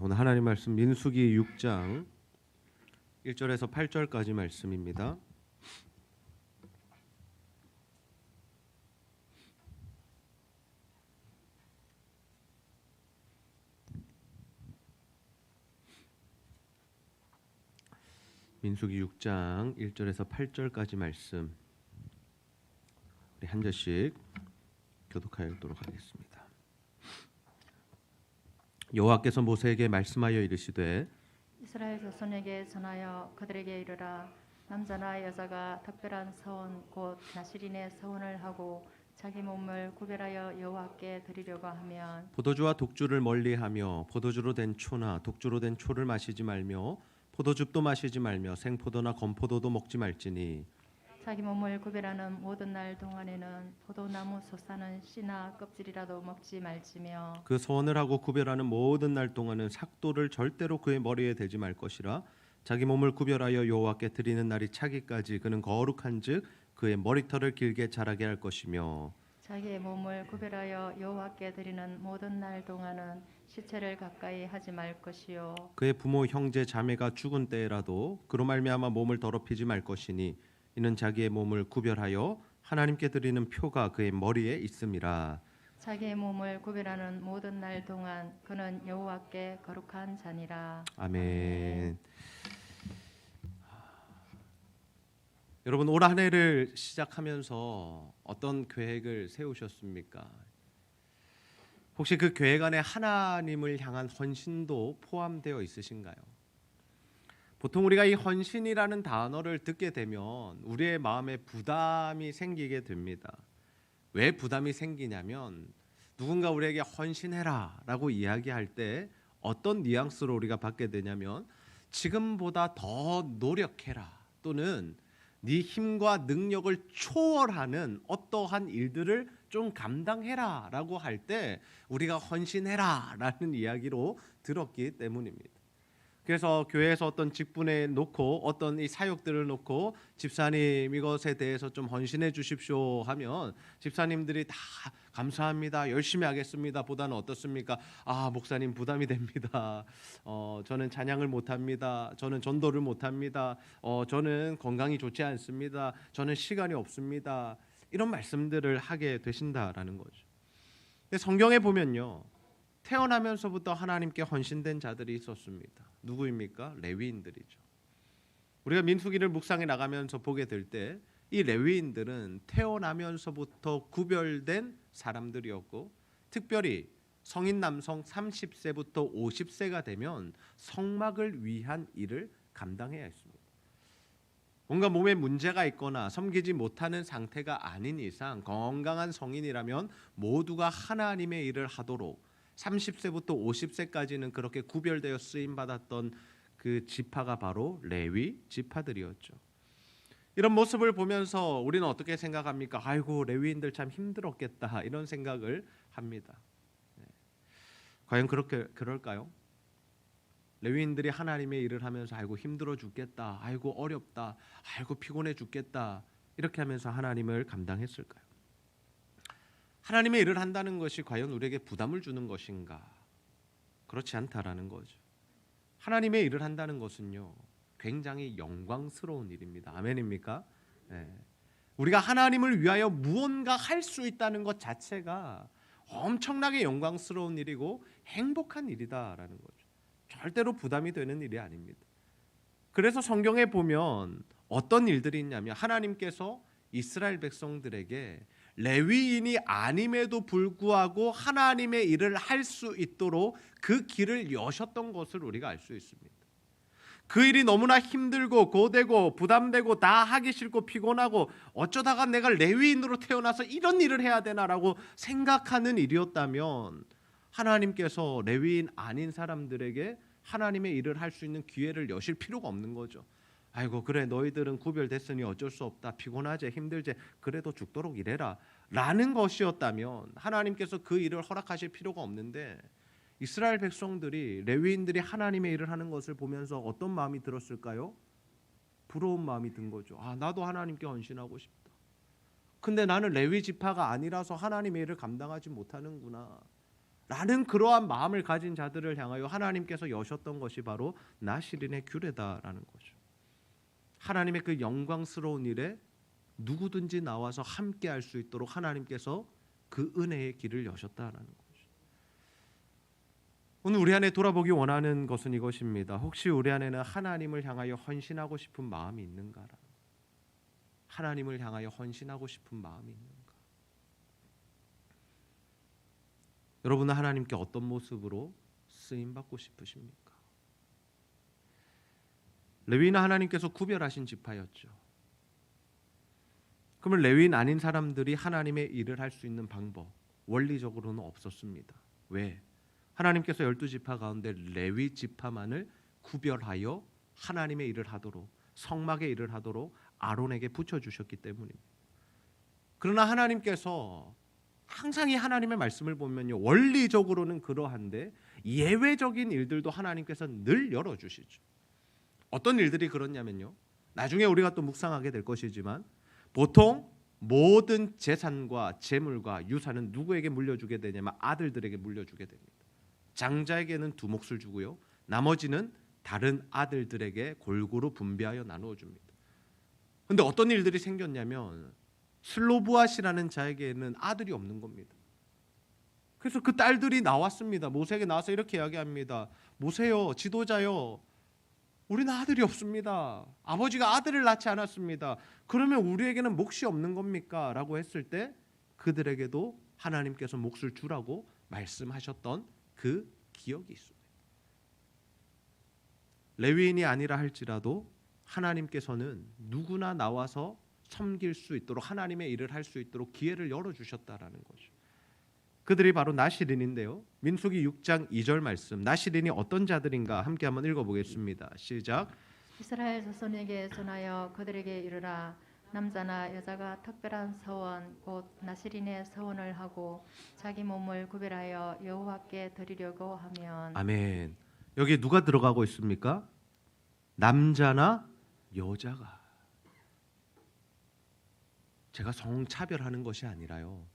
오늘 하나님 말씀 민수기 6장 1절에서 8절까지 말씀입니다. 민수기 6장 1절에서 8절까지 말씀 우리 한 절씩 교독하여 읽도록 하겠습니다. 여호와께서 모세에게 말씀하여 이르시되 이스라엘 자손에게 전하여 그들에게 이르라. 남자나 여자가 특별한 서원 곧 나실인의 서원을 하고 자기 몸을 구별하여 여호와께 드리려고 하면 포도주와 독주를 멀리하며 포도주로 된 초나 독주로 된 초를 마시지 말며 포도즙도 마시지 말며 생포도나 건포도도 먹지 말지니 자기 몸을 구별하는 모든 날 동안에는 포도나무 솟아는 씨나 껍질이라도 먹지 말지며 그 서원을 하고 구별하는 모든 날 동안은 삭도를 절대로 그의 머리에 대지 말 것이라. 자기 몸을 구별하여 여호와께 드리는 날이 차기까지 그는 거룩한즉 그의 머리털을 길게 자라게 할 것이며 자기의 몸을 구별하여 여호와께 드리는 모든 날 동안은 시체를 가까이 하지 말 것이요 그의 부모 형제 자매가 죽은 때라도 그로 말미암아 몸을 더럽히지 말 것이니 이는 자기의 몸을 구별하여 하나님께 드리는 표가 그의 머리에 있음이라. 자기의 몸을 구별하는 모든 날 동안 그는 여호와께 거룩한 자니라. 아멘. 여러분 올 한 해를 시작하면서 어떤 계획을 세우셨습니까? 혹시 그 계획 안에 하나님을 향한 헌신도 포함되어 있으신가요? 보통 우리가 이 헌신이라는 단어를 듣게 되면 우리의 마음에 부담이 생기게 됩니다. 왜 부담이 생기냐면 누군가 우리에게 헌신해라 라고 이야기할 때 어떤 뉘앙스로 우리가 받게 되냐면 지금보다 더 노력해라 또는 네 힘과 능력을 초월하는 어떠한 일들을 좀 감당해라 라고 할 때 우리가 헌신해라 라는 이야기로 들었기 때문입니다. 그래서 교회에서 어떤 직분에 놓고 어떤 이 사역들을 놓고 집사님 이것에 대해서 좀 헌신해 주십시오 하면 집사님들이 다 감사합니다 열심히 하겠습니다 보다는 어떻습니까? 아 목사님 부담이 됩니다. 저는 찬양을 못합니다. 저는 전도를 못합니다. 저는 건강이 좋지 않습니다. 저는 시간이 없습니다. 이런 말씀들을 하게 되신다라는 거죠. 근데 성경에 보면요 태어나면서부터 하나님께 헌신된 자들이 있었습니다. 누구입니까? 레위인들이죠. 우리가 민수기를 묵상해 나가면서 보게 될 때 이 레위인들은 태어나면서부터 구별된 사람들이었고 특별히 성인 남성 30세부터 50세가 되면 성막을 위한 일을 감당해야 했습니다. 뭔가 몸에 문제가 있거나 섬기지 못하는 상태가 아닌 이상 건강한 성인이라면 모두가 하나님의 일을 하도록 30세부터 50세까지는 그렇게 구별되어 쓰임 받았던 그 지파가 바로 레위 지파들이었죠. 이런 모습을 보면서 우리는 어떻게 생각합니까? 아이고 레위인들 참 힘들었겠다 이런 생각을 합니다. 과연 그럴까요? 레위인들이 하나님의 일을 하면서 아이고 힘들어 죽겠다, 아이고 어렵다, 아이고 피곤해 죽겠다 이렇게 하면서 하나님을 감당했을까요? 하나님의 일을 한다는 것이 과연 우리에게 부담을 주는 것인가? 그렇지 않다라는 거죠. 하나님의 일을 한다는 것은요 굉장히 영광스러운 일입니다. 아멘입니까? 네. 우리가 하나님을 위하여 무언가 할 수 있다는 것 자체가 엄청나게 영광스러운 일이고 행복한 일이다라는 거죠. 절대로 부담이 되는 일이 아닙니다. 그래서 성경에 보면 어떤 일들이 있냐면 하나님께서 이스라엘 백성들에게 레위인이 아님에도 불구하고 하나님의 일을 할 수 있도록 그 길을 여셨던 것을 우리가 알 수 있습니다. 그 일이 너무나 힘들고 고되고 부담되고 다 하기 싫고 피곤하고 어쩌다가 내가 레위인으로 태어나서 이런 일을 해야 되나라고 생각하는 일이었다면 하나님께서 레위인 아닌 사람들에게 하나님의 일을 할 수 있는 기회를 여실 필요가 없는 거죠. 아이고 그래 너희들은 구별됐으니 어쩔 수 없다 피곤하지 힘들지 그래도 죽도록 일해라 라는 것이었다면 하나님께서 그 일을 허락하실 필요가 없는데 이스라엘 백성들이 레위인들이 하나님의 일을 하는 것을 보면서 어떤 마음이 들었을까요? 부러운 마음이 든 거죠. 아 나도 하나님께 헌신하고 싶다. 근데 나는 레위 지파가 아니라서 하나님의 일을 감당하지 못하는구나 라는 그러한 마음을 가진 자들을 향하여 하나님께서 여셨던 것이 바로 나시린의 규례다라는 거죠. 하나님의 그 영광스러운 일에 누구든지 나와서 함께 할 수 있도록 하나님께서 그 은혜의 길을 여셨다라는 거죠. 오늘 우리 안에 돌아보기 원하는 것은 이것입니다. 혹시 우리 안에는 하나님을 향하여 헌신하고 싶은 마음이 있는가? 하나님을 향하여 헌신하고 싶은 마음이 있는가? 여러분은 하나님께 어떤 모습으로 쓰임 받고 싶으십니까? 레위인은 하나님께서 구별하신 지파였죠. 그러면 레위인 아닌 사람들이 하나님의 일을 할 수 있는 방법, 원리적으로는 없었습니다. 왜? 하나님께서 12지파 가운데 레위 지파만을 구별하여 하나님의 일을 하도록, 성막의 일을 하도록 아론에게 붙여주셨기 때문입니다. 그러나 하나님께서 항상 이 하나님의 말씀을 보면요, 원리적으로는 그러한데 예외적인 일들도 하나님께서 늘 열어주시죠. 어떤 일들이 그렇냐면요, 나중에 우리가 또 묵상하게 될 것이지만 보통 모든 재산과 재물과 유산은 누구에게 물려주게 되냐면 아들들에게 물려주게 됩니다. 장자에게는 2몫을 주고요, 나머지는 다른 아들들에게 골고루 분배하여 나누어 줍니다. 그런데 어떤 일들이 생겼냐면 슬로브앗이라는 자에게는 아들이 없는 겁니다. 그래서 그 딸들이 나왔습니다. 모세에게 나와서 이렇게 이야기합니다. 모세요, 지도자요, 우리는 아들이 없습니다. 아버지가 아들을 낳지 않았습니다. 그러면 우리에게는 몫이 없는 겁니까? 라고 했을 때 그들에게도 하나님께서 몫을 주라고 말씀하셨던 그 기억이 있습니다. 레위인이 아니라 할지라도 하나님께서는 누구나 나와서 섬길 수 있도록, 하나님의 일을 할 수 있도록 기회를 열어주셨다라는 거죠. 그들이 바로 나시린인데요, 민수기 6장 2절 말씀, 나시린이 어떤 자들인가 함께 한번 읽어보겠습니다. 시작. 이스라엘 자손에게 전하여 그들에게 이르라. 남자나 여자가 특별한 서원 곧 나시린의 서원을 하고 자기 몸을 구별하여 여호와께 드리려고 하면. 아멘. 여기 누가 들어가고 있습니까? 남자나 여자가. 제가 성차별하는 것이 아니라요,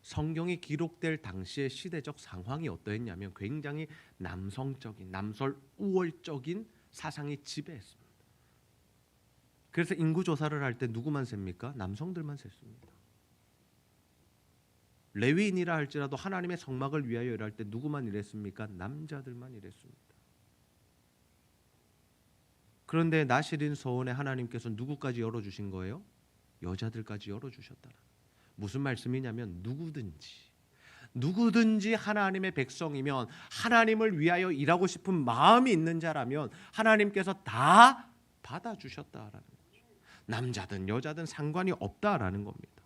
성경이 기록될 당시의 시대적 상황이 어떠했냐면 굉장히 남성적인, 남설 우월적인 사상이 지배했습니다. 그래서 인구조사를 할 때 누구만 셉니까? 남성들만 셌습니다. 레위인이라 할지라도 하나님의 성막을 위하여 일할 때 누구만 일했습니까? 남자들만 일했습니다. 그런데 나시린 서원에 하나님께서 누구까지 열어주신 거예요? 여자들까지 열어주셨다. 무슨 말씀이냐면 누구든지 하나님의 백성이면, 하나님을 위하여 일하고 싶은 마음이 있는 자라면 하나님께서 다 받아주셨다라는 거죠. 남자든 여자든 상관이 없다라는 겁니다.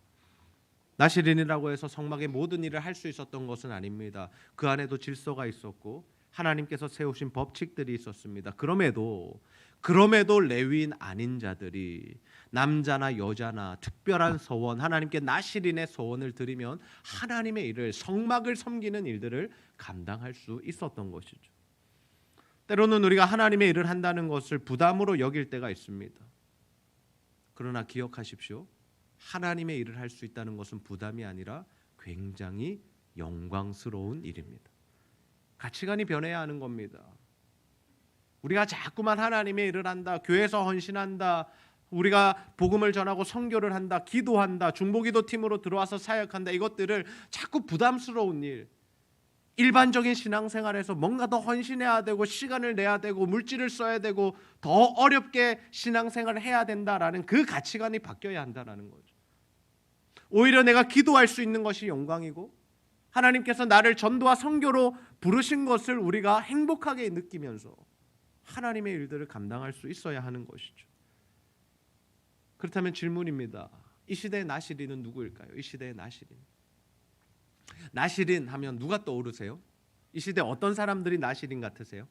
나시린이라고 해서 성막의 모든 일을 할 수 있었던 것은 아닙니다. 그 안에도 질서가 있었고 하나님께서 세우신 법칙들이 있었습니다. 그럼에도 레위인 아닌 자들이 남자나 여자나 특별한 서원, 하나님께 나시린의 서원을 드리면 하나님의 일을, 성막을 섬기는 일들을 감당할 수 있었던 것이죠. 때로는 우리가 하나님의 일을 한다는 것을 부담으로 여길 때가 있습니다. 그러나 기억하십시오. 하나님의 일을 할 수 있다는 것은 부담이 아니라 굉장히 영광스러운 일입니다. 가치관이 변해야 하는 겁니다. 우리가 자꾸만 하나님의 일을 한다, 교회에서 헌신한다, 우리가 복음을 전하고 선교를 한다, 기도한다, 중보기도 팀으로 들어와서 사역한다, 이것들을 자꾸 부담스러운 일, 일반적인 신앙생활에서 뭔가 더 헌신해야 되고 시간을 내야 되고 물질을 써야 되고 더 어렵게 신앙생활을 해야 된다라는 그 가치관이 바뀌어야 한다라는 거죠. 오히려 내가 기도할 수 있는 것이 영광이고 하나님께서 나를 전도와 선교로 부르신 것을 우리가 행복하게 느끼면서 하나님의 일들을 감당할 수 있어야 하는 것이죠. 그렇다면 질문입니다. 이 시대의 나시린은 누구일까요? 이 시대의 나시린 하면 누가 떠오르세요? 이 시대 어떤 사람들이 나시린 같으세요?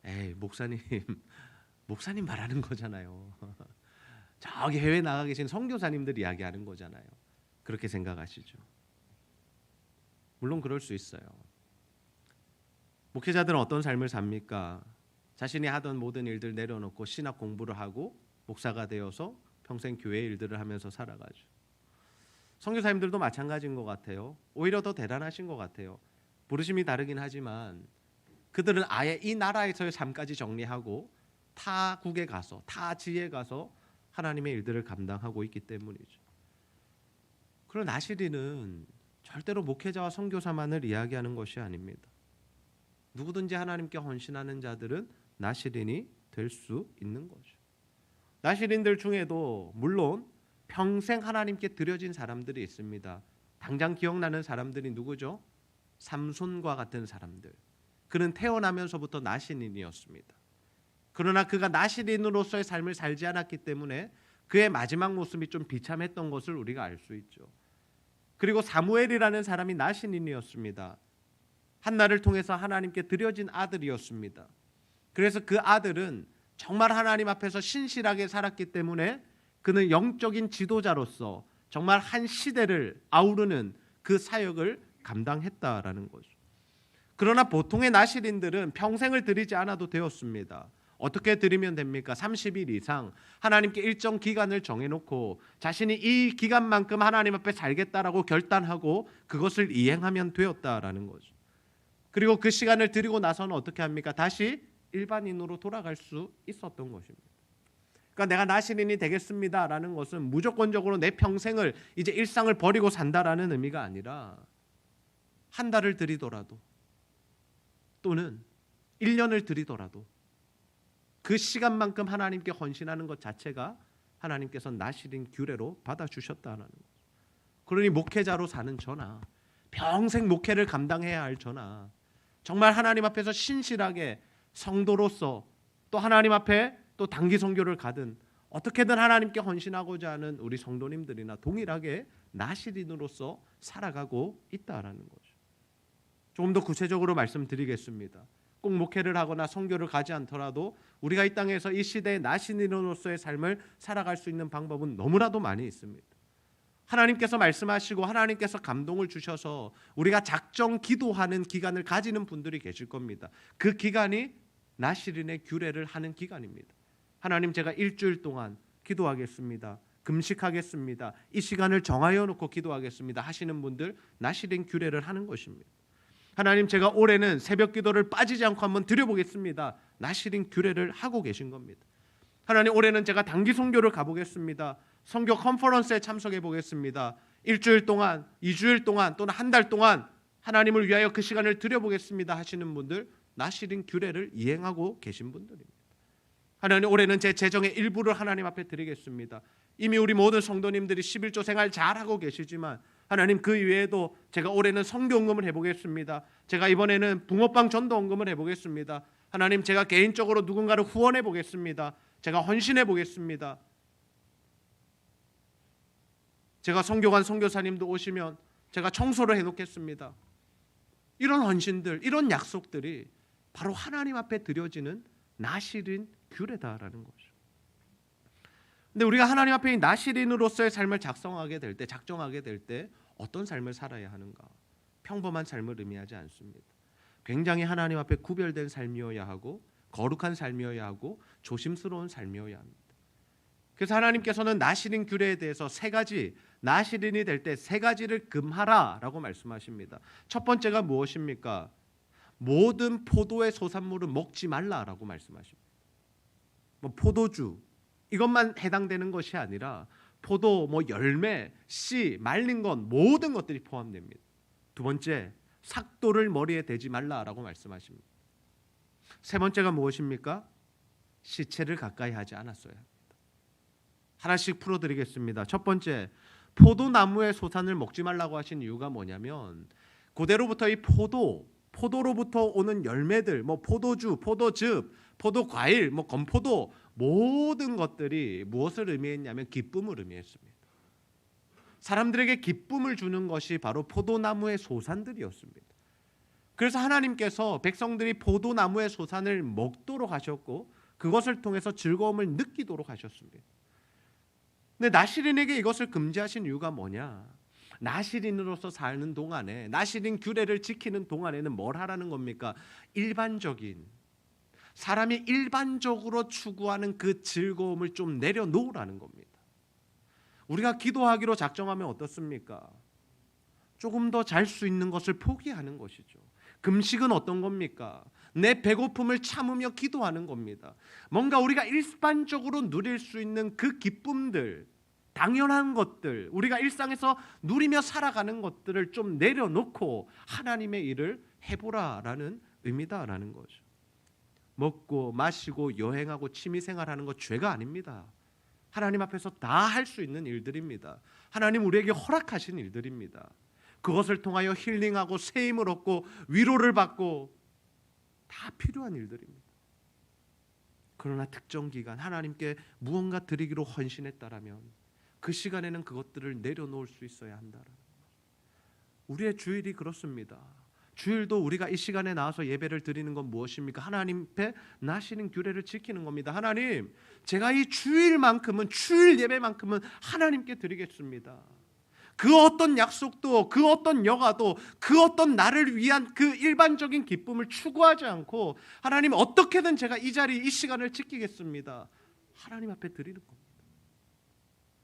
에이, 목사님 말하는 거잖아요. 저기 해외 나가 계신 선교사님들 이야기하는 거잖아요. 그렇게 생각하시죠? 물론 그럴 수 있어요. 목회자들은 어떤 삶을 삽니까? 자신이 하던 모든 일들 내려놓고 신학 공부를 하고 목사가 되어서 평생 교회 일들을 하면서 살아가죠. 선교사님들도 마찬가지인 것 같아요. 오히려 더 대단하신 것 같아요. 부르심이 다르긴 하지만 그들은 아예 이 나라에서의 삶까지 정리하고 타국에 가서 타지에 가서 하나님의 일들을 감당하고 있기 때문이죠. 그러나 나시린은 절대로 목회자와 선교사만을 이야기하는 것이 아닙니다. 누구든지 하나님께 헌신하는 자들은 나시린이 될 수 있는 거죠. 나시린들 중에도 물론 평생 하나님께 드려진 사람들이 있습니다. 당장 기억나는 사람들이 누구죠? 삼손과 같은 사람들. 그는 태어나면서부터 나시린이었습니다. 그러나 그가 나시린으로서의 삶을 살지 않았기 때문에 그의 마지막 모습이 좀 비참했던 것을 우리가 알 수 있죠. 그리고 사무엘이라는 사람이 나시린이었습니다. 한나를 통해서 하나님께 드려진 아들이었습니다. 그래서 그 아들은 정말 하나님 앞에서 신실하게 살았기 때문에 그는 영적인 지도자로서 정말 한 시대를 아우르는 그 사역을 감당했다라는 거죠. 그러나 보통의 나시린들은 평생을 드리지 않아도 되었습니다. 어떻게 드리면 됩니까? 30일 이상 하나님께 일정 기간을 정해놓고 자신이 이 기간만큼 하나님 앞에 살겠다라고 결단하고 그것을 이행하면 되었다라는 거죠. 그리고 그 시간을 드리고 나서는 어떻게 합니까? 다시 일반인으로 돌아갈 수 있었던 것입니다. 그러니까 내가 나시린이 되겠습니다라는 것은 무조건적으로 내 평생을 이제 일상을 버리고 산다라는 의미가 아니라 한 달을 드리더라도 또는 1년을 드리더라도 그 시간만큼 하나님께 헌신하는 것 자체가 하나님께서 나시린 규례로 받아주셨다는 거죠. 그러니 목회자로 사는 저나 평생 목회를 감당해야 할 저나 정말 하나님 앞에서 신실하게 성도로서 또 하나님 앞에 또 단기 선교를 가든 어떻게든 하나님께 헌신하고자 하는 우리 성도님들이나 동일하게 나시린으로서 살아가고 있다라는 거죠. 조금 더 구체적으로 말씀드리겠습니다. 꼭 목회를 하거나 선교를 가지 않더라도 우리가 이 땅에서 이 시대의 나시린으로서의 삶을 살아갈 수 있는 방법은 너무나도 많이 있습니다. 하나님께서 말씀하시고 하나님께서 감동을 주셔서 우리가 작정 기도하는 기간을 가지는 분들이 계실 겁니다. 그 기간이 나시린의 규례를 하는 기간입니다. 하나님, 제가 일주일 동안 기도하겠습니다. 금식하겠습니다. 이 시간을 정하여 놓고 기도하겠습니다 하시는 분들, 나시린 규례를 하는 것입니다. 하나님, 제가 올해는 새벽 기도를 빠지지 않고 한번 드려보겠습니다. 나시린 규례를 하고 계신 겁니다. 하나님, 올해는 제가 단기 선교를 가보겠습니다. 선교 컨퍼런스에 참석해 보겠습니다. 일주일 동안, 2주일 동안 또는 한 달 동안 하나님을 위하여 그 시간을 드려보겠습니다 하시는 분들, 나시린 규례를 이행하고 계신 분들입니다. 하나님, 올해는 제 재정의 일부를 하나님 앞에 드리겠습니다. 이미 우리 모든 성도님들이 11조 생활 잘하고 계시지만 하나님, 그 이외에도 제가 올해는 선교헌금을 해보겠습니다. 제가 이번에는 붕어빵 전도헌금을 해보겠습니다. 하나님, 제가 개인적으로 누군가를 후원해 보겠습니다. 제가 헌신해 보겠습니다. 제가 선교관 선교사님도 오시면 제가 청소를 해놓겠습니다. 이런 헌신들, 이런 약속들이 바로 하나님 앞에 드려지는 나시린 규례다라는 거죠. 근데 우리가 하나님 앞에 이 나시린으로서의 삶을 작정하게 될 때 어떤 삶을 살아야 하는가? 평범한 삶을 의미하지 않습니다. 굉장히 하나님 앞에 구별된 삶이어야 하고 거룩한 삶이어야 하고 조심스러운 삶이어야 합니다. 그래서 하나님께서는 나시린 규례에 대해서 세 가지, 나시린이 될 때 세 가지를 금하라라고 말씀하십니다. 첫 번째가 무엇입니까? 모든 포도의 소산물은 먹지 말라라고 말씀하십니다. 포도주 이것만 해당되는 것이 아니라 포도, 열매, 씨, 말린 건 모든 것들이 포함됩니다. 두 번째, 삭도를 머리에 대지 말라라고 말씀하십니다. 세 번째가 무엇입니까? 시체를 가까이 하지 않았어야 합니다. 하나씩 풀어드리겠습니다. 첫 번째, 포도나무의 소산을 먹지 말라고 하신 이유가 뭐냐면 고대로부터 이 포도로부터 오는 열매들, 포도주, 포도즙, 포도과일, 건포도 모든 것들이 무엇을 의미했냐면 기쁨을 의미했습니다. 사람들에게 기쁨을 주는 것이 바로 포도나무의 소산들이었습니다. 그래서 하나님께서 백성들이 포도나무의 소산을 먹도록 하셨고 그것을 통해서 즐거움을 느끼도록 하셨습니다. 근데 나시린에게 이것을 금지하신 이유가 뭐냐? 나시린으로서 사는 동안에, 나시린 규례를 지키는 동안에는 뭘 하라는 겁니까? 사람이 일반적으로 추구하는 그 즐거움을 좀 내려놓으라는 겁니다. 우리가 기도하기로 작정하면 어떻습니까? 조금 더 잘 수 있는 것을 포기하는 것이죠. 금식은 어떤 겁니까? 내 배고픔을 참으며 기도하는 겁니다. 뭔가 우리가 일반적으로 누릴 수 있는 그 기쁨들, 당연한 것들, 우리가 일상에서 누리며 살아가는 것들을 좀 내려놓고 하나님의 일을 해보라라는 의미다라는 거죠. 먹고 마시고 여행하고 취미생활하는 것 죄가 아닙니다. 하나님 앞에서 다 할 수 있는 일들입니다. 하나님 우리에게 허락하신 일들입니다. 그것을 통하여 힐링하고 새 힘을 얻고 위로를 받고 다 필요한 일들입니다. 그러나 특정 기간 하나님께 무언가 드리기로 헌신했다라면 그 시간에는 그것들을 내려놓을 수 있어야 한다라는 거죠. 우리의 주일이 그렇습니다. 주일도 우리가 이 시간에 나와서 예배를 드리는 건 무엇입니까? 하나님 앞에 나시는 규례를 지키는 겁니다. 하나님, 제가 이 주일만큼은, 주일 예배만큼은 하나님께 드리겠습니다. 그 어떤 약속도, 그 어떤 여가도, 그 어떤 나를 위한 그 일반적인 기쁨을 추구하지 않고 하나님, 어떻게든 제가 이 자리, 이 시간을 지키겠습니다. 하나님 앞에 드리는 겁니다.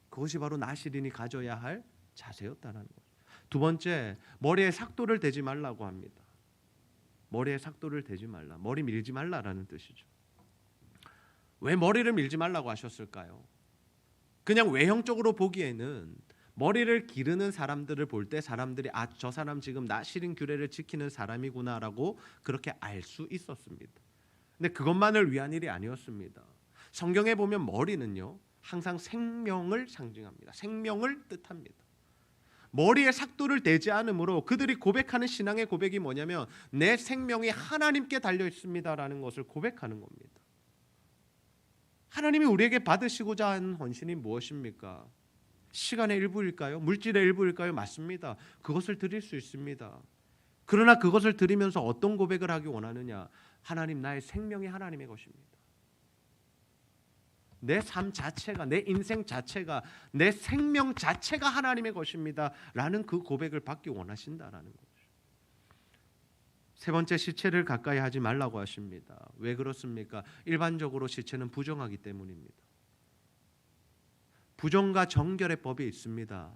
그것이 바로 나시린이 가져야 할 자세였다는 거죠. 두 번째, 머리에 삭도를 대지 말라고 합니다. 머리에 삭도를 대지 말라, 머리 밀지 말라라는 뜻이죠. 왜 머리를 밀지 말라고 하셨을까요? 그냥 외형적으로 보기에는 머리를 기르는 사람들을 볼 때 사람들이 저 사람 지금 나시린 규례를 지키는 사람이구나라고 그렇게 알 수 있었습니다. 근데 그것만을 위한 일이 아니었습니다. 성경에 보면 머리는요, 항상 생명을 상징합니다. 생명을 뜻합니다. 머리에 삭도를 대지 않으므로 그들이 고백하는 신앙의 고백이 뭐냐면 내 생명이 하나님께 달려 있습니다라는 것을 고백하는 겁니다. 하나님이 우리에게 받으시고자 하는 헌신이 무엇입니까? 시간의 일부일까요? 물질의 일부일까요? 맞습니다. 그것을 드릴 수 있습니다. 그러나 그것을 드리면서 어떤 고백을 하기 원하느냐? 하나님, 나의 생명이 하나님의 것입니다. 내 삶 자체가, 내 인생 자체가, 내 생명 자체가 하나님의 것입니다 라는 그 고백을 받기 원하신다라는 거죠. 세 번째, 시체를 가까이 하지 말라고 하십니다. 왜 그렇습니까? 일반적으로 시체는 부정하기 때문입니다. 부정과 정결의 법이 있습니다.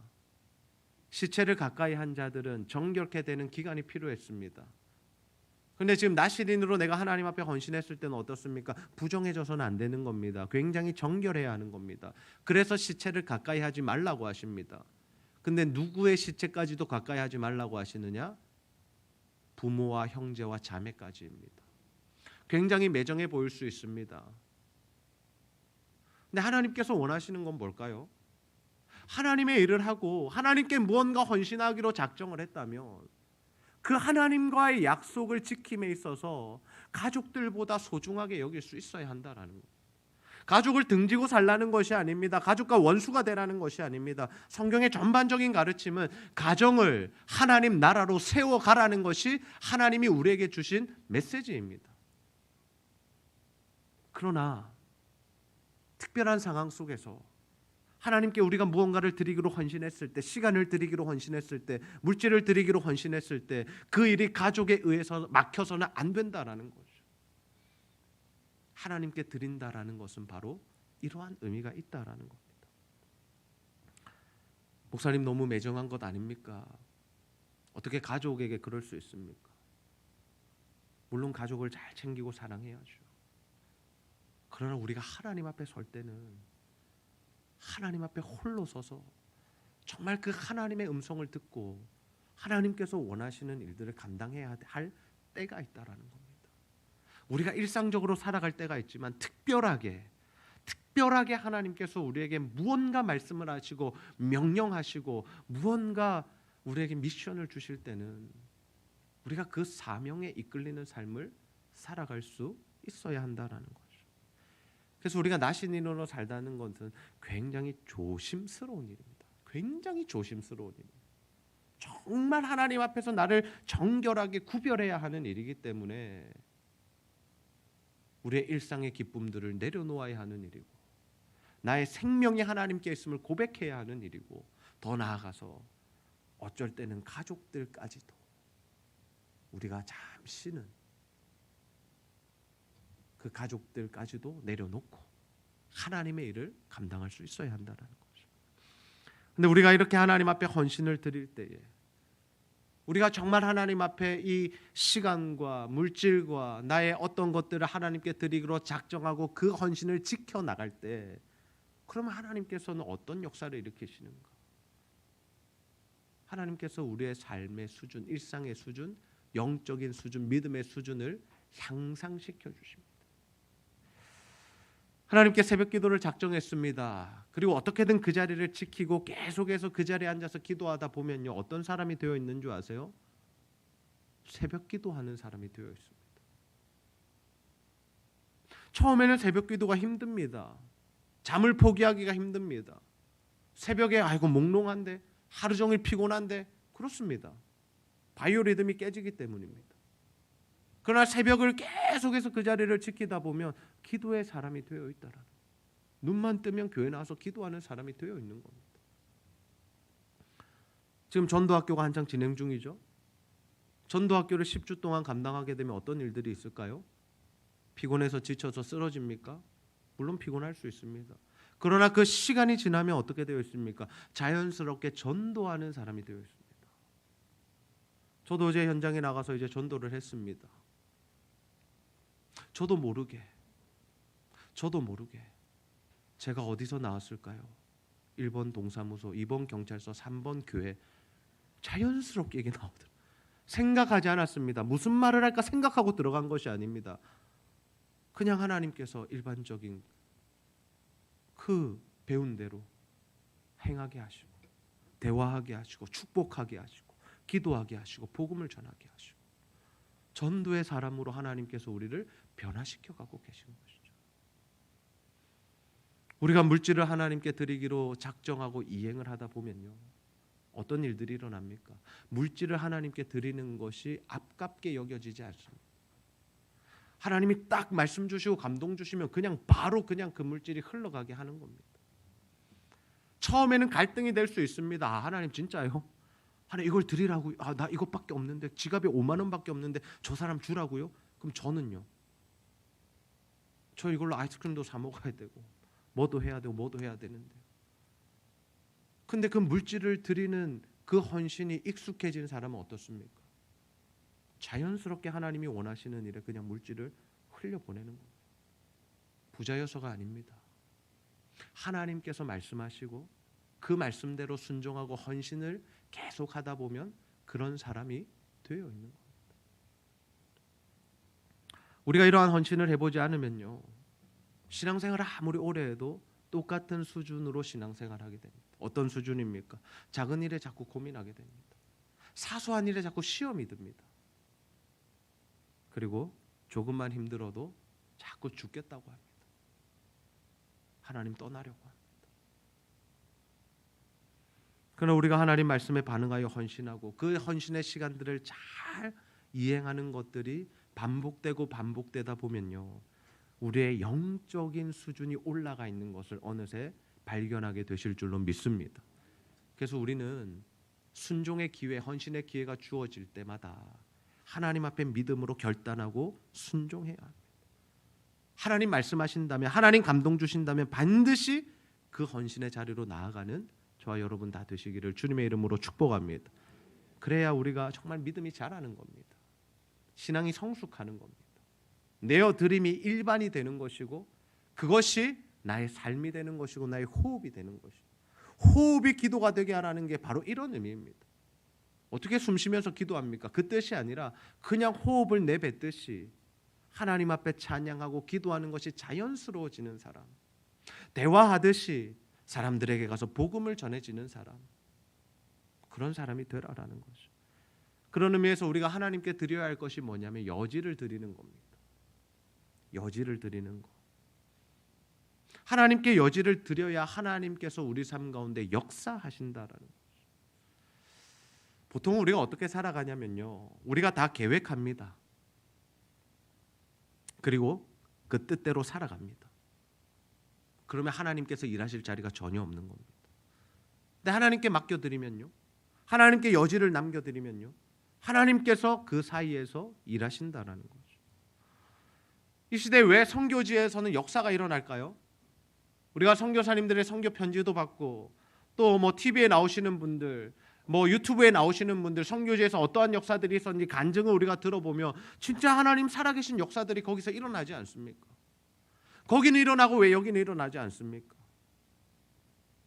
시체를 가까이 한 자들은 정결케 되는 기간이 필요했습니다. 그런데 지금 나시린으로 내가 하나님 앞에 헌신했을 때는 어떻습니까? 부정해져서는 안 되는 겁니다. 굉장히 정결해야 하는 겁니다. 그래서 시체를 가까이 하지 말라고 하십니다. 근데 누구의 시체까지도 가까이 하지 말라고 하시느냐? 부모와 형제와 자매까지입니다. 굉장히 매정해 보일 수 있습니다. 근데 하나님께서 원하시는 건 뭘까요? 하나님의 일을 하고 하나님께 무언가 헌신하기로 작정을 했다면 그 하나님과의 약속을 지킴에 있어서 가족들보다 소중하게 여길 수 있어야 한다라는 거예요. 가족을 등지고 살라는 것이 아닙니다. 가족과 원수가 되라는 것이 아닙니다. 성경의 전반적인 가르침은 가정을 하나님 나라로 세워가라는 것이 하나님이 우리에게 주신 메시지입니다. 그러나 특별한 상황 속에서 하나님께 우리가 무언가를 드리기로 헌신했을 때, 시간을 드리기로 헌신했을 때, 물질을 드리기로 헌신했을 때 그 일이 가족에 의해서 막혀서는 안 된다라는 거죠. 하나님께 드린다라는 것은 바로 이러한 의미가 있다라는 겁니다. 목사님, 너무 매정한 것 아닙니까? 어떻게 가족에게 그럴 수 있습니까? 물론 가족을 잘 챙기고 사랑해야죠. 그러나 우리가 하나님 앞에 설 때는 하나님 앞에 홀로 서서 정말 그 하나님의 음성을 듣고 하나님께서 원하시는 일들을 감당해야 할 때가 있다라는 겁니다. 우리가 일상적으로 살아갈 때가 있지만 특별하게 하나님께서 우리에게 무언가 말씀을 하시고 명령하시고 무언가 우리에게 미션을 주실 때는 우리가 그 사명에 이끌리는 삶을 살아갈 수 있어야 한다라는 거죠. 그래서 우리가 나신인으로 살다는 것은 굉장히 조심스러운 일입니다. 굉장히 조심스러운 일입니다. 정말 하나님 앞에서 나를 정결하게 구별해야 하는 일이기 때문에 우리의 일상의 기쁨들을 내려놓아야 하는 일이고 나의 생명이 하나님께 있음을 고백해야 하는 일이고 더 나아가서 어쩔 때는 가족들까지도 우리가 잠시는 그 가족들까지도 내려놓고 하나님의 일을 감당할 수 있어야 한다는 거죠. 근데 우리가 이렇게 하나님 앞에 헌신을 드릴 때에 우리가 정말 하나님 앞에 이 시간과 물질과 나의 어떤 것들을 하나님께 드리기로 작정하고 그 헌신을 지켜나갈 때 그러면 하나님께서는 어떤 역사를 일으키시는가? 하나님께서 우리의 삶의 수준, 일상의 수준, 영적인 수준, 믿음의 수준을 향상시켜 주십니다. 하나님께 새벽 기도를 작정했습니다. 그리고 어떻게든 그 자리를 지키고 계속해서 그 자리에 앉아서 기도하다 보면요, 어떤 사람이 되어 있는 줄 아세요? 새벽 기도하는 사람이 되어 있습니다. 처음에는 새벽 기도가 힘듭니다. 잠을 포기하기가 힘듭니다. 새벽에 아이고 몽롱한데, 하루 종일 피곤한데, 그렇습니다. 바이오리듬이 깨지기 때문입니다. 그러나 새벽을 계속해서 그 자리를 지키다 보면 기도의 사람이 되어 있다라는, 눈만 뜨면 교회 나와서 기도하는 사람이 되어 있는 겁니다. 지금 전도학교가 한창 진행 중이죠. 전도학교를 10주 동안 감당하게 되면 어떤 일들이 있을까요? 피곤해서 지쳐서 쓰러집니까? 물론 피곤할 수 있습니다. 그러나 그 시간이 지나면 어떻게 되어 있습니까? 자연스럽게 전도하는 사람이 되어 있습니다. 저도 어제 현장에 나가서 이제 전도를 했습니다. 저도 모르게 제가 어디서 나왔을까요? 1번 동사무소, 2번 경찰서, 3번 교회, 자연스럽게 이게 나오더라고요. 생각하지 않았습니다. 무슨 말을 할까 생각하고 들어간 것이 아닙니다. 그냥 하나님께서 일반적인 그 배운 대로 행하게 하시고, 대화하게 하시고, 축복하게 하시고, 기도하게 하시고, 복음을 전하게 하시고, 전도의 사람으로 하나님께서 우리를 변화시켜 가고 계신 것이죠. 우리가 물질을 하나님께 드리기로 작정하고 이행을 하다 보면요, 어떤 일들이 일어납니까? 물질을 하나님께 드리는 것이 아깝게 여겨지지 않습니다. 하나님이 딱 말씀 주시고 감동 주시면 그냥 바로 그냥 그 물질이 흘러가게 하는 겁니다. 처음에는 갈등이 될 수 있습니다. 아, 하나님 진짜요? 하나님 이걸 드리라고? 아, 나 이것밖에 없는데, 지갑에 5만 원밖에 없는데 저 사람 주라고요? 그럼 저는요? 저 이걸로 아이스크림도 사 먹어야 되고 뭐도 해야 되고 뭐도 해야 되는데. 근데 그 물질을 드리는 그 헌신이 익숙해진 사람은 어떻습니까? 자연스럽게 하나님이 원하시는 일에 그냥 물질을 흘려보내는 겁니다. 부자여서가 아닙니다. 하나님께서 말씀하시고 그 말씀대로 순종하고 헌신을 계속하다 보면 그런 사람이 되어 있는 겁니다. 우리가 이러한 헌신을 해보지 않으면요, 신앙생활을 아무리 오래 해도 똑같은 수준으로 신앙생활하게 됩니다. 어떤 수준입니까? 작은 일에 자꾸 고민하게 됩니다. 사소한 일에 자꾸 시험이 듭니다. 그리고 조금만 힘들어도 자꾸 죽겠다고 합니다. 하나님 떠나려고 합니다. 그러나 우리가 하나님 말씀에 반응하여 헌신하고 그 헌신의 시간들을 잘 이행하는 것들이 반복되다 보면요, 우리의 영적인 수준이 올라가 있는 것을 어느새 발견하게 되실 줄로 믿습니다. 그래서 우리는 순종의 기회, 헌신의 기회가 주어질 때마다 하나님 앞에 믿음으로 결단하고 순종해야 합니다. 하나님 말씀하신다면, 하나님 감동 주신다면 반드시 그 헌신의 자리로 나아가는 저와 여러분 다 되시기를 주님의 이름으로 축복합니다. 그래야 우리가 정말 믿음이 자라는 겁니다. 신앙이 성숙하는 겁니다. 내어드림이 일반이 되는 것이고, 그것이 나의 삶이 되는 것이고, 나의 호흡이 되는 것이고, 호흡이 기도가 되게 하라는 게 바로 이런 의미입니다. 어떻게 숨 쉬면서 기도합니까? 그 뜻이 아니라 그냥 호흡을 내뱉듯이 하나님 앞에 찬양하고 기도하는 것이 자연스러워지는 사람, 대화하듯이 사람들에게 가서 복음을 전해지는 사람, 그런 사람이 되라라는 거죠. 그런 의미에서 우리가 하나님께 드려야 할 것이 뭐냐면 여지를 드리는 겁니다. 여지를 드리는 것. 하나님께 여지를 드려야 하나님께서 우리 삶 가운데 역사하신다라는 거죠. 보통 우리가 어떻게 살아가냐면요, 우리가 다 계획합니다. 그리고 그 뜻대로 살아갑니다. 그러면 하나님께서 일하실 자리가 전혀 없는 겁니다. 근데 하나님께 맡겨드리면요, 하나님께 여지를 남겨드리면요, 하나님께서 그 사이에서 일하신다라는 거죠. 이 시대에 왜 선교지에서는 역사가 일어날까요? 우리가 선교사님들의 선교 편지도 받고 또 뭐 TV에 나오시는 분들, 뭐 유튜브에 나오시는 분들, 선교지에서 어떠한 역사들이 있었는지 간증을 우리가 들어보면 진짜 하나님 살아계신 역사들이 거기서 일어나지 않습니까? 거기는 일어나고 왜 여기는 일어나지 않습니까?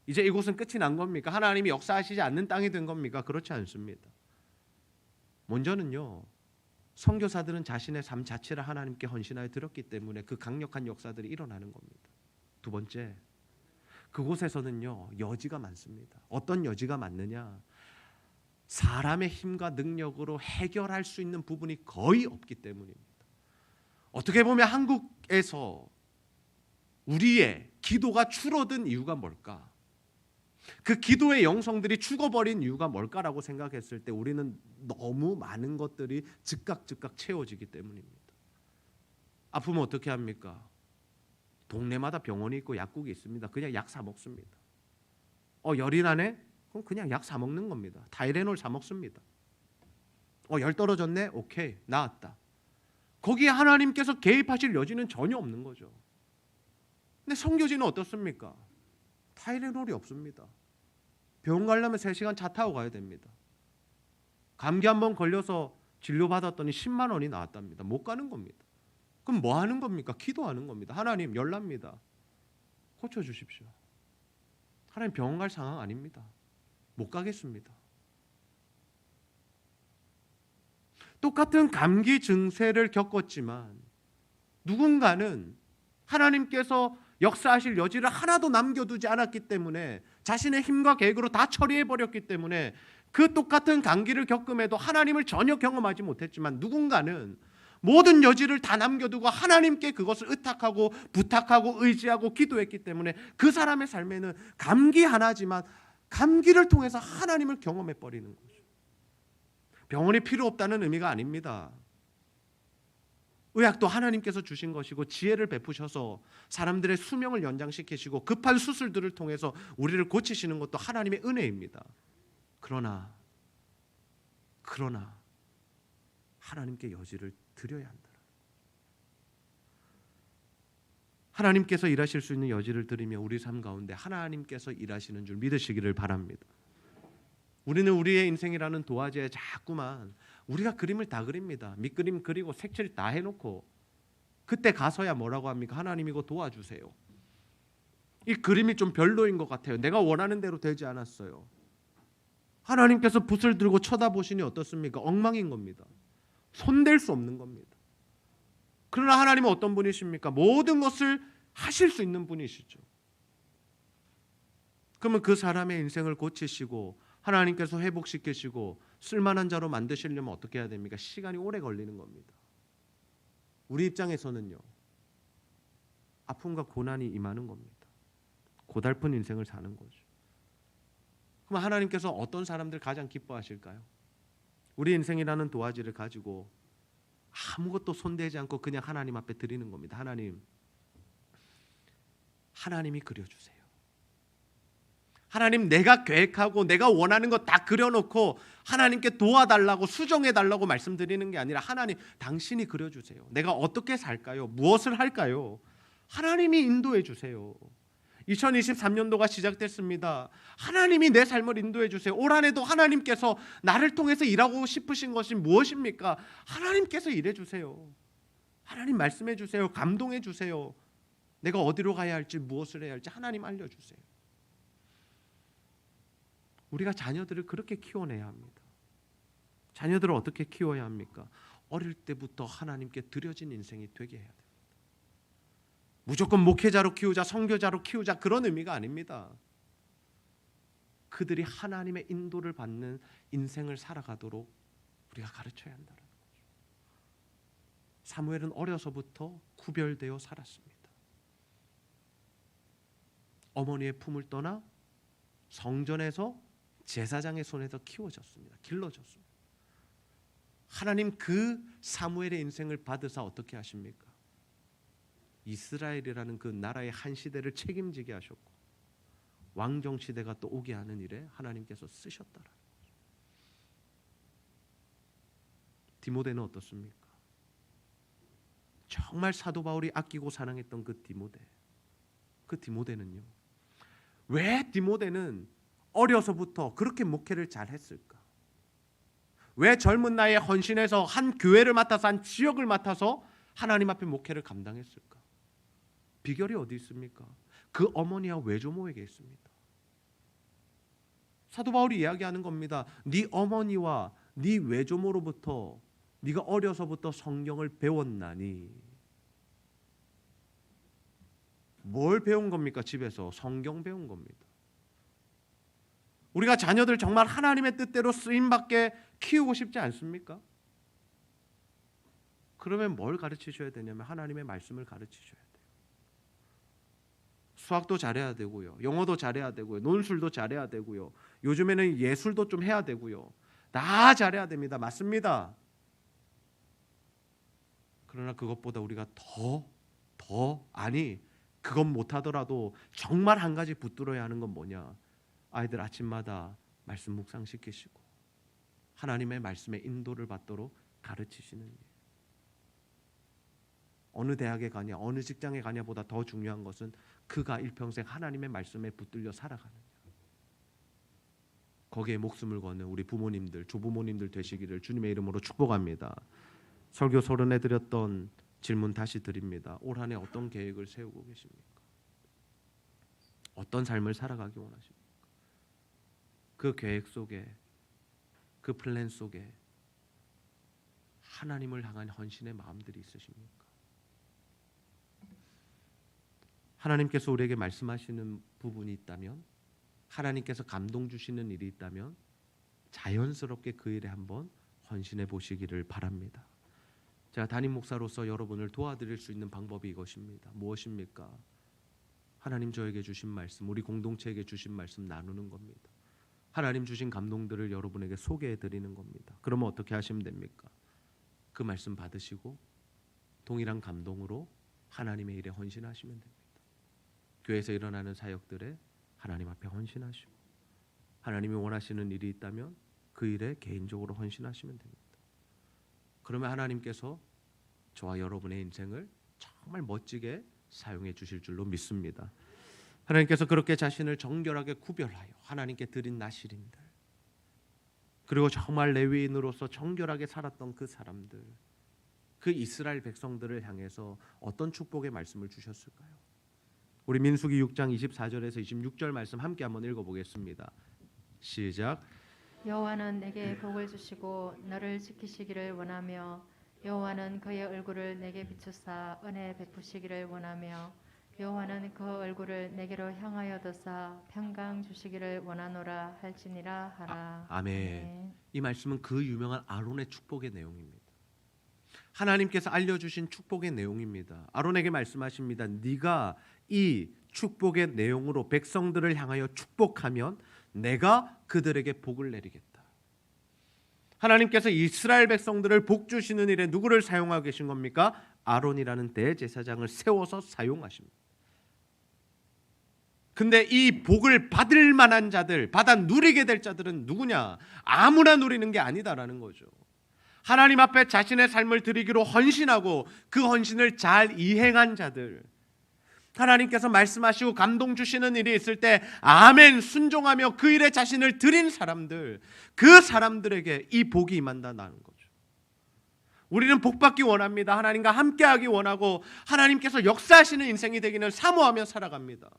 이제 이곳은 끝이 난 겁니까? 하나님이 역사하시지 않는 땅이 된 겁니까? 그렇지 않습니다. 먼저는요, 선교사들은 자신의 삶 자체를 하나님께 헌신하여 드렸기 때문에 그 강력한 역사들이 일어나는 겁니다. 두 번째, 그곳에서는요, 여지가 많습니다. 어떤 여지가 많느냐? 사람의 힘과 능력으로 해결할 수 있는 부분이 거의 없기 때문입니다. 어떻게 보면 한국에서 우리의 기도가 줄어든 이유가 뭘까? 그 기도의 영성들이 죽어버린 이유가 뭘까라고 생각했을 때 우리는 너무 많은 것들이 즉각 채워지기 때문입니다. 아프면 어떻게 합니까? 동네마다 병원이 있고 약국이 있습니다. 그냥 약 사 먹습니다. 열이 나네? 그럼 그냥 약 사 먹는 겁니다. 타이레놀 사 먹습니다. 열 떨어졌네? 오케이, 나았다. 거기에 하나님께서 개입하실 여지는 전혀 없는 거죠. 근데 선교지는 어떻습니까? 타이레놀이 없습니다. 병원 가려면 3시간 차 타고 가야 됩니다. 감기 한번 걸려서 진료받았더니 10만 원이 나왔답니다. 못 가는 겁니다. 그럼 뭐 하는 겁니까? 기도하는 겁니다. 하나님, 열납니다. 고쳐주십시오. 하나님, 병원 갈 상황 아닙니다. 못 가겠습니다. 똑같은 감기 증세를 겪었지만 누군가는 하나님께서 역사하실 여지를 하나도 남겨두지 않았기 때문에 자신의 힘과 계획으로 다 처리해버렸기 때문에 그 똑같은 감기를 겪음에도 하나님을 전혀 경험하지 못했지만 누군가는 모든 여지를 다 남겨두고 하나님께 그것을 의탁하고 부탁하고 의지하고 기도했기 때문에 그 사람의 삶에는 감기 하나지만 감기를 통해서 하나님을 경험해버리는 거죠. 병원이 필요 없다는 의미가 아닙니다. 의학도 하나님께서 주신 것이고 지혜를 베푸셔서 사람들의 수명을 연장시키시고 급한 수술들을 통해서 우리를 고치시는 것도 하나님의 은혜입니다. 그러나 하나님께 여지를 드려야 한다. 하나님께서 일하실 수 있는 여지를 드리며 우리 삶 가운데 하나님께서 일하시는 줄 믿으시기를 바랍니다. 우리는 우리의 인생이라는 도화지에 자꾸만 우리가 그림을 다 그립니다. 밑그림 그리고 색칠 다 해놓고 그때 가서야 뭐라고 합니까? 하나님 이거 도와주세요. 이 그림이 좀 별로인 것 같아요. 내가 원하는 대로 되지 않았어요. 하나님께서 붓을 들고 쳐다보시니 어떻습니까? 엉망인 겁니다. 손댈 수 없는 겁니다. 그러나 하나님은 어떤 분이십니까? 모든 것을 하실 수 있는 분이시죠. 그러면 그 사람의 인생을 고치시고 하나님께서 회복시키시고 쓸만한 자로 만드시려면 어떻게 해야 됩니까? 시간이 오래 걸리는 겁니다. 우리 입장에서는요, 아픔과 고난이 임하는 겁니다. 고달픈 인생을 사는 거죠. 그럼 하나님께서 어떤 사람들 가장 기뻐하실까요? 우리 인생이라는 도화지를 가지고 아무것도 손대지 않고 그냥 하나님 앞에 드리는 겁니다. 하나님이 그려주세요. 하나님, 내가 계획하고 내가 원하는 거 다 그려놓고 하나님께 도와달라고 수정해달라고 말씀드리는 게 아니라 하나님, 당신이 그려주세요. 내가 어떻게 살까요? 무엇을 할까요? 하나님이 인도해 주세요. 2023년도가 시작됐습니다. 하나님이 내 삶을 인도해 주세요. 올 한 해도 하나님께서 나를 통해서 일하고 싶으신 것이 무엇입니까? 하나님께서 일해 주세요. 하나님 말씀해 주세요. 감동해 주세요. 내가 어디로 가야 할지 무엇을 해야 할지 하나님 알려주세요. 우리가 자녀들을 그렇게 키워내야 합니다. 자녀들을 어떻게 키워야 합니까? 어릴 때부터 하나님께 드려진 인생이 되게 해야 됩니다. 무조건 목회자로 키우자, 선교자로 키우자 그런 의미가 아닙니다. 그들이 하나님의 인도를 받는 인생을 살아가도록 우리가 가르쳐야 한다는 거죠. 사무엘은 어려서부터 구별되어 살았습니다. 어머니의 품을 떠나 성전에서 제사장의 손에서 키워졌습니다. 길러졌습니다. 하나님 그 사무엘의 인생을 받으사 어떻게 하십니까? 이스라엘이라는 그 나라의 한 시대를 책임지게 하셨고 왕정 시대가 또 오게 하는 일에 하나님께서 쓰셨다라는 거죠. 디모데는 어떻습니까? 정말 사도 바울이 아끼고 사랑했던 그 디모데는요, 왜 디모데는 어려서부터 그렇게 목회를 잘 했을까? 왜 젊은 나이에 헌신해서 한 교회를 맡아서 한 지역을 맡아서 하나님 앞에 목회를 감당했을까? 비결이 어디 있습니까? 그 어머니와 외조모에게 있습니다. 사도 바울이 이야기하는 겁니다. 네 어머니와 네 외조모로부터 네가 어려서부터 성경을 배웠나니. 뭘 배운 겁니까? 집에서 성경 배운 겁니다. 우리가 자녀들 정말 하나님의 뜻대로 쓰임받게 키우고 싶지 않습니까? 그러면 뭘 가르치셔야 되냐면 하나님의 말씀을 가르치셔야 돼요. 수학도 잘해야 되고요. 영어도 잘해야 되고요. 논술도 잘해야 되고요. 요즘에는 예술도 좀 해야 되고요. 다 잘해야 됩니다. 맞습니다. 그러나 그것보다 우리가 아니 그건 못하더라도 정말 한 가지 붙들어야 하는 건 뭐냐? 아이들 아침마다 말씀 묵상시키시고 하나님의 말씀의 인도를 받도록 가르치시는 일. 어느 대학에 가냐, 어느 직장에 가냐보다 더 중요한 것은 그가 일평생 하나님의 말씀에 붙들려 살아가느냐. 거기에 목숨을 거는 우리 부모님들, 조부모님들 되시기를 주님의 이름으로 축복합니다. 설교 서론에 드렸던 질문 다시 드립니다. 올 한 해 어떤 계획을 세우고 계십니까? 어떤 삶을 살아가기 원하십니까? 그 계획 속에, 그 플랜 속에 하나님을 향한 헌신의 마음들이 있으십니까? 하나님께서 우리에게 말씀하시는 부분이 있다면, 하나님께서 감동 주시는 일이 있다면 자연스럽게 그 일에 한번 헌신해 보시기를 바랍니다. 제가 담임 목사로서 여러분을 도와드릴 수 있는 방법이 이것입니다. 무엇입니까? 하나님 저에게 주신 말씀, 우리 공동체에게 주신 말씀 나누는 겁니다. 하나님 주신 감동들을 여러분에게 소개해 드리는 겁니다. 그러면 어떻게 하시면 됩니까? 그 말씀 받으시고 동일한 감동으로 하나님의 일에 헌신하시면 됩니다. 교회에서 일어나는 사역들에 하나님 앞에 헌신하시고, 하나님이 원하시는 일이 있다면 그 일에 개인적으로 헌신하시면 됩니다. 그러면 하나님께서 저와 여러분의 인생을 정말 멋지게 사용해 주실 줄로 믿습니다. 하나님께서 그렇게 자신을 정결하게 구별하여 하나님께 드린 나실인들, 그리고 정말 레위인으로서 정결하게 살았던 그 사람들, 그 이스라엘 백성들을 향해서 어떤 축복의 말씀을 주셨을까요? 우리 민수기 6장 24절에서 26절 말씀 함께 한번 읽어보겠습니다. 시작. 여호와는 내게 복을 주시고 너를 지키시기를 원하며 여호와는 그의 얼굴을 내게 비추사 은혜 베푸시기를 원하며 여호와는 그 얼굴을 내게로 향하여 드사 평강 주시기를 원하노라 할지니라 하라. 아멘. 이 말씀은 그 유명한 아론의 축복의 내용입니다. 하나님께서 알려주신 축복의 내용입니다. 아론에게 말씀하십니다. 네가 이 축복의 내용으로 백성들을 향하여 축복하면 내가 그들에게 복을 내리겠다. 하나님께서 이스라엘 백성들을 복 주시는 일에 누구를 사용하고 계신 겁니까? 아론이라는 대제사장을 세워서 사용하십니다. 근데 이 복을 받을 만한 자들, 받아 누리게 될 자들은 누구냐? 아무나 누리는 게 아니다라는 거죠. 하나님 앞에 자신의 삶을 드리기로 헌신하고 그 헌신을 잘 이행한 자들, 하나님께서 말씀하시고 감동 주시는 일이 있을 때 아멘 순종하며 그 일에 자신을 드린 사람들, 그 사람들에게 이 복이 임한다는 거죠. 우리는 복받기 원합니다. 하나님과 함께하기 원하고 하나님께서 역사하시는 인생이 되기는 사모하며 살아갑니다.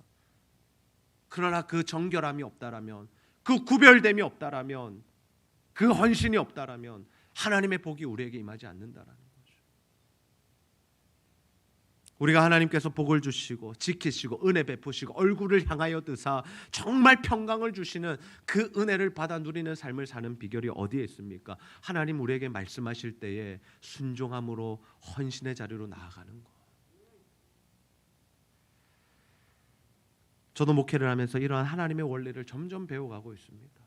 그러나 그 정결함이 없다라면, 그 구별됨이 없다라면, 그 헌신이 없다라면 하나님의 복이 우리에게 임하지 않는다라는 거죠. 우리가 하나님께서 복을 주시고 지키시고 은혜 베푸시고 얼굴을 향하여 드사 정말 평강을 주시는 그 은혜를 받아 누리는 삶을 사는 비결이 어디에 있습니까? 하나님 우리에게 말씀하실 때에 순종함으로 헌신의 자리로 나아가는 것. 저도 목회를 하면서 이러한 하나님의 원리를 점점 배워가고 있습니다.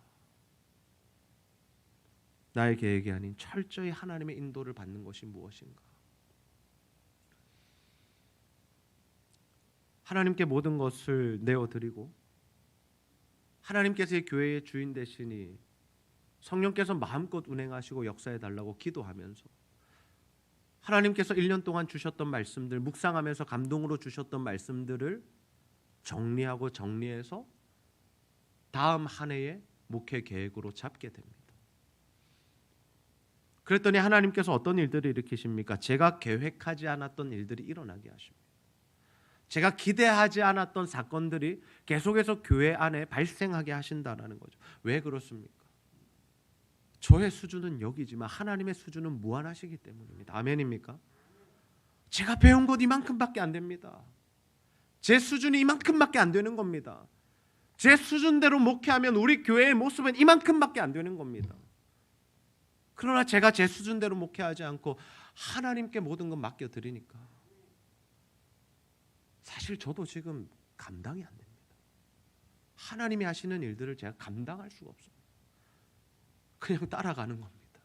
나의 계획이 아닌 철저히 하나님의 인도를 받는 것이 무엇인가? 하나님께 모든 것을 내어드리고 하나님께서 이 교회의 주인 되시니 성령께서 마음껏 운행하시고 역사해 달라고 기도하면서 하나님께서 1년 동안 주셨던 말씀들, 묵상하면서 감동으로 주셨던 말씀들을 정리하고 정리해서 다음 한 해의 목회 계획으로 잡게 됩니다. 그랬더니 하나님께서 어떤 일들을 일으키십니까? 제가 계획하지 않았던 일들이 일어나게 하십니다. 제가 기대하지 않았던 사건들이 계속해서 교회 안에 발생하게 하신다는 거죠. 왜 그렇습니까? 저의 수준은 여기지만 하나님의 수준은 무한하시기 때문입니다. 아멘입니까? 제가 배운 것 이만큼밖에 안 됩니다. 제 수준이 이만큼밖에 안 되는 겁니다. 제 수준대로 목회하면 우리 교회의 모습은 이만큼밖에 안 되는 겁니다. 그러나 제가 제 수준대로 목회하지 않고 하나님께 모든 것 맡겨드리니까 사실 저도 지금 감당이 안 됩니다. 하나님이 하시는 일들을 제가 감당할 수가 없어요. 그냥 따라가는 겁니다.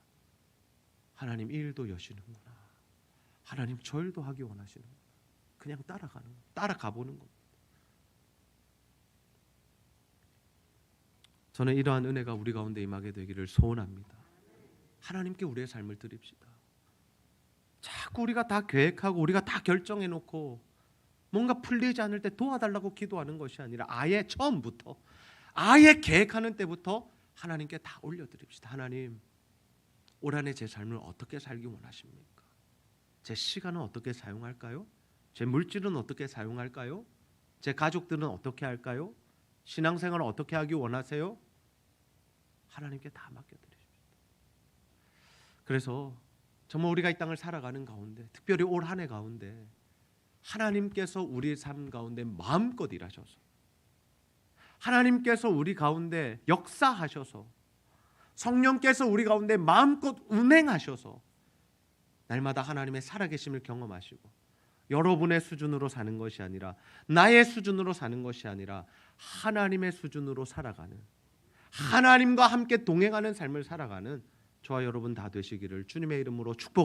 하나님 이 일도 여시는구나. 하나님 저 일도 하기 원하시는구나. 그냥 따라가 보는 겁니다. 저는 이러한 은혜가 우리 가운데 임하게 되기를 소원합니다. 하나님께 우리의 삶을 드립시다. 자꾸 우리가 다 계획하고 우리가 다 결정해 놓고 뭔가 풀리지 않을 때 도와달라고 기도하는 것이 아니라 아예 처음부터 아예 계획하는 때부터 하나님께 다 올려드립시다. 하나님, 올 한해 제 삶을 어떻게 살기 원하십니까? 제 시간은 어떻게 사용할까요? 제 물질은 어떻게 사용할까요? 제 가족들은 어떻게 할까요? 신앙생활을 어떻게 하기 원하세요? 하나님께 다 맡겨드립시다. 그래서 정말 우리가 이 땅을 살아가는 가운데, 특별히 올 한 해 가운데 하나님께서 우리 삶 가운데 마음껏 일하셔서, 하나님께서 우리 가운데 역사하셔서, 성령께서 우리 가운데 마음껏 운행하셔서 날마다 하나님의 살아계심을 경험하시고 여러분의 수준으로 사는 것이 아니라 나의 수준으로 사는 것이 아니라 하나님의 수준으로 살아가는, 하나님과 함께 동행하는 삶을 살아가는 저와 여러분 다 되시기를 주님의 이름으로 축복